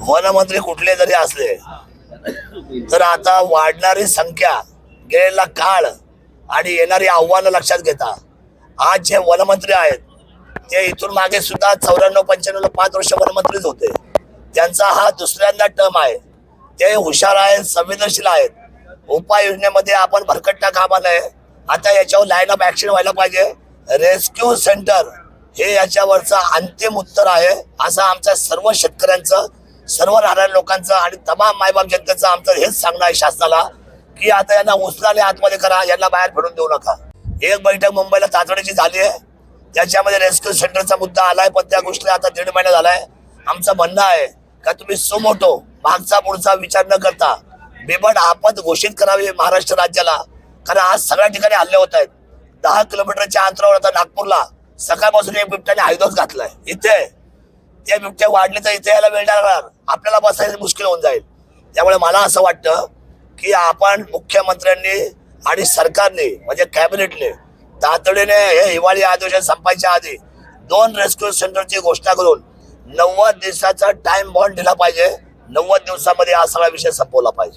वनमंत्री कुठले जरी असले तर आता वाढणारी संख्या, गेलेला काळ आणि येणारी आव्हानं लक्षात घेता आज जे वनमंत्री आहेत ते इथून मागे सुद्धा 94-95 5 वर्ष वनमंत्रीच होते. त्यांचा हा दुसऱ्यांदा टर्म आहे. ते हुशार आहेत, संवेदनशील आहेत. उपाययोजनेमध्ये आपण भरकटता कामा नये. आता याच्यावर लाईन ऑफ ऍक्शन व्हायला पाहिजे. रेस्क्यू सेंटर हे याच्यावरचं अंतिम उत्तर आहे असं आमच्या सर्व शेतकऱ्यांचं, सर्व राहणाऱ्या लोकांचं आणि तमाम मायबाप जनतेचं आमचं हेच सांगणं आहे शासनाला की आता यांना उचलाने आतमध्ये करा, यांना बाहेर फिरून देऊ नका. एक बैठक मुंबईला तातडीची झाली आहे, त्याच्यामध्ये रेस्क्यू सेंटरचा मुद्दा आलाय, पण त्या गोष्टीला आता 1.5 महिना झालाय. आमचं म्हणणं आहे का तुम्ही सुमोटो मागचा पुढचा विचार न करता बिबट आपत घोषित करावी महाराष्ट्र राज्याला. कारण आज सगळ्या ठिकाणी हल्ले होत आहेत. 10 किलोमीटरच्या अंतरावर आता नागपूरला सकाळपासून एक बिबट्याने हायदोस घातलाय. इथे ते बिबटे वाढले तर इथे यायला वेळ लागणार, आपल्याला बसायला मुश्किल होऊन जाईल. त्यामुळे मला असं वाटतं की आपण मुख्यमंत्र्यांनी आणि सरकारने म्हणजे कॅबिनेटने तातडीने हे हिवाळी अधिवेशन संपायच्या आधी 2 रेस्क्यू सेंटरची घोषणा करून 90 दिवसाचा टाइम बॉन्ड दिला पाहिजे. 90 दिवसामध्ये हा सगळा विषय संपवला पाहिजे.